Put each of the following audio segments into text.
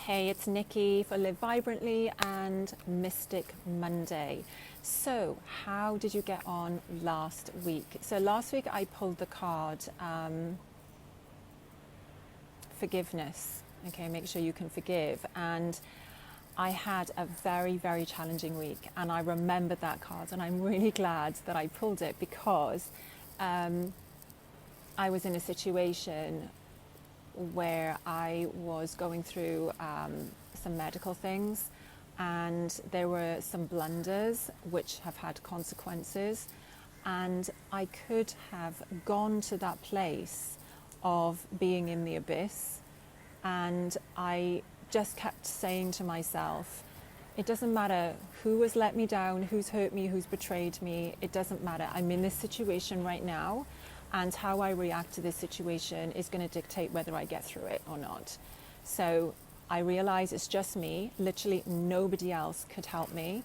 Hey, it's Nikki for Live Vibrantly and Mystic Monday. So, how did you get on last week? So, last week I pulled the card forgiveness. Okay, make sure you can forgive. And I had a very, very challenging week, and I remembered that card, and I'm really glad that I pulled it because I was in a situation where I was going through some medical things, and there were some blunders which have had consequences, and I could have gone to that place of being in the abyss, and I just kept saying to myself, it doesn't matter who has let me down, who's hurt me, who's betrayed me, it doesn't matter. I'm in this situation right now, and how I react to this situation is going to dictate whether I get through it or not. So I realize it's just me, literally nobody else could help me.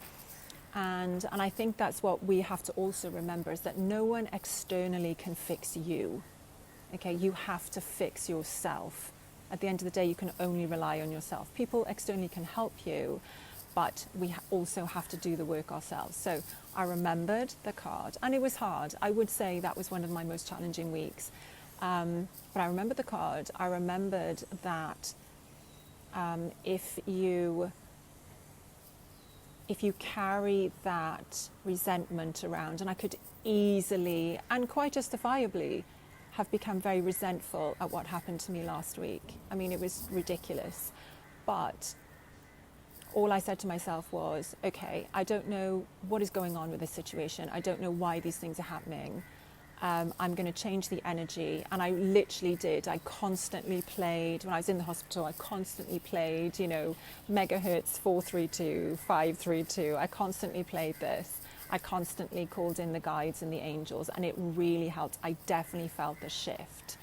And I think that's what we have to also remember, is that no one externally can fix you. Okay, you have to fix yourself. At the end of the day, you can only rely on yourself. People externally can help you, but we also have to do the work ourselves. So I remembered the card, and it was hard. I would say that was one of my most challenging weeks. But I remembered the card. I remembered that if you carry that resentment around, and I could easily and quite justifiably have become very resentful at what happened to me last week. I mean, it was ridiculous. But all I said to myself was, okay, I don't know what is going on with this situation. I don't know why these things are happening. I'm going to change the energy. And I literally did. I constantly played, when I was in the hospital, I constantly played, megahertz 432, 532. I constantly played this. I constantly called in the guides and the angels, and it really helped. I definitely felt the shift.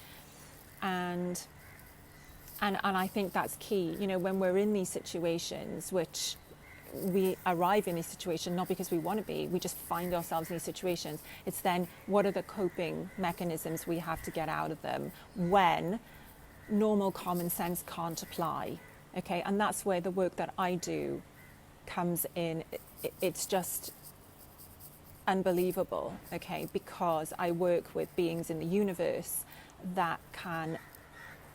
And I think that's key, when we're in these situations, which we arrive in these situations not because we want to be, we just find ourselves in these situations. It's then, what are the coping mechanisms we have to get out of them when normal common sense can't apply? Okay, and that's where the work that I do comes in. It's just unbelievable, okay, because I work with beings in the universe that can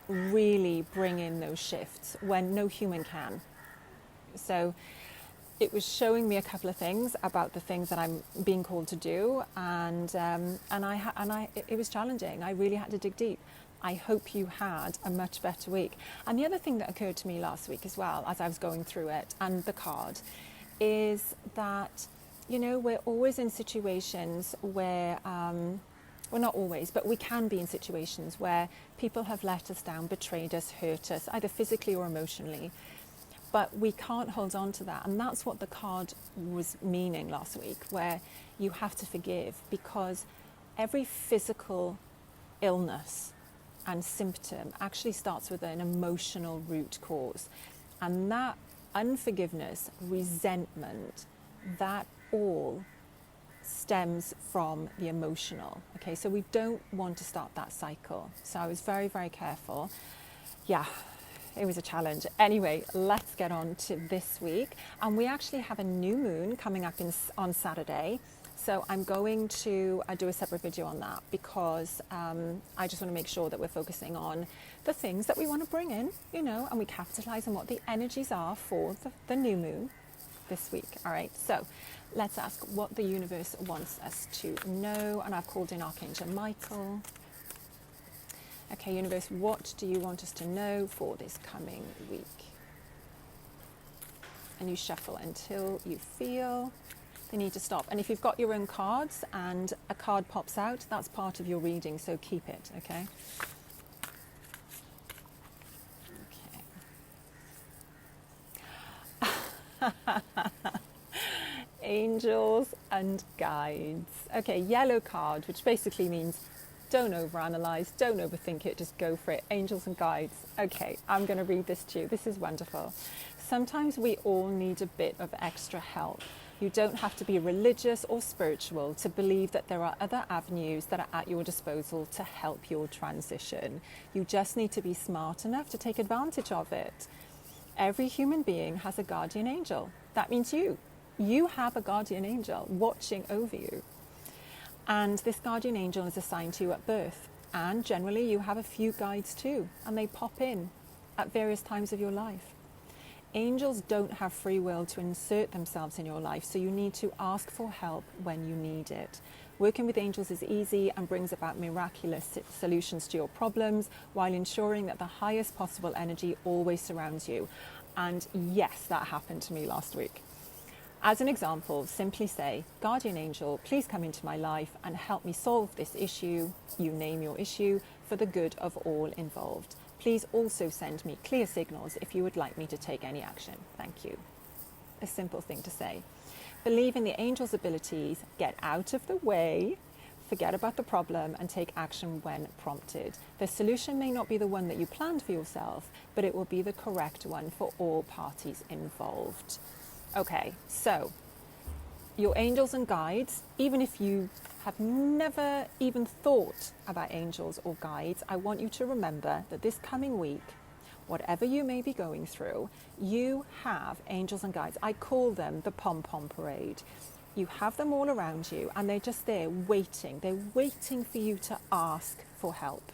really bring in those shifts when no human can. So it was showing me a couple of things about the things that I'm being called to do, and it was challenging. I really had to dig deep. I hope you had a much better week. And the other thing that occurred to me last week as well, as I was going through it, and the card, is that we're always in situations where well, not always, but we can be in situations where people have let us down, betrayed us, hurt us, either physically or emotionally. But we can't hold on to that. And that's what the card was meaning last week, where you have to forgive, because every physical illness and symptom actually starts with an emotional root cause. And that unforgiveness, resentment, that all stems from the emotional. Okay, so we don't want to start that cycle. So I was very, very careful. Yeah, it was a challenge. Anyway, let's get on to this week. And we actually have a new moon coming up on Saturday. So I'm going to do a separate video on that, because I just want to make sure that we're focusing on the things that we want to bring in, and we capitalize on what the energies are for the new moon this week. All right, so let's ask what the universe wants us to know. And I've called in Archangel Michael. Okay, universe, what do you want us to know for this coming week? And you shuffle until you feel they need to stop. And if you've got your own cards and a card pops out, that's part of your reading, so keep it, okay? Angels and guides. Okay, yellow card, which basically means don't overanalyze, don't overthink it, just go for it. Angels and guides. Okay, I'm going to read this to you. This is wonderful. Sometimes we all need a bit of extra help. You don't have to be religious or spiritual to believe that there are other avenues that are at your disposal to help your transition. You just need to be smart enough to take advantage of it. Every human being has a guardian angel. That means you. You have a guardian angel watching over you. And this guardian angel is assigned to you at birth. And generally you have a few guides too, and they pop in at various times of your life. Angels don't have free will to insert themselves in your life, so you need to ask for help when you need it. Working with angels is easy and brings about miraculous solutions to your problems while ensuring that the highest possible energy always surrounds you. And yes, that happened to me last week. As an example, simply say, Guardian Angel, please come into my life and help me solve this issue. You name your issue for the good of all involved. Please also send me clear signals if you would like me to take any action. Thank you. A simple thing to say. Believe in the angel's abilities, get out of the way, forget about the problem and take action when prompted. The solution may not be the one that you planned for yourself, but it will be the correct one for all parties involved. Okay, so your angels and guides, even if you have never even thought about angels or guides, I want you to remember that this coming week, whatever you may be going through, you have angels and guides. I call them the pom-pom parade. You have them all around you and they're just there waiting. They're waiting for you to ask for help.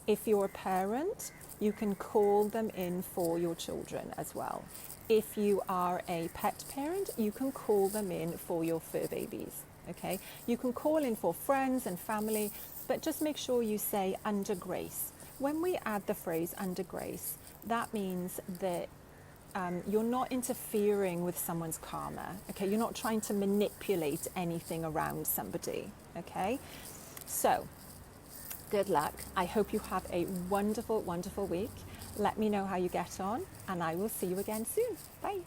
If you're a parent, you can call them in for your children as well. If you are a pet parent, you can call them in for your fur babies. Okay? You can call in for friends and family, but just make sure you say under grace. When we add the phrase under grace, that means that you're not interfering with someone's karma. Okay? You're not trying to manipulate anything around somebody. Okay? So, good luck. I hope you have a wonderful, wonderful week. Let me know how you get on, and I will see you again soon. Bye.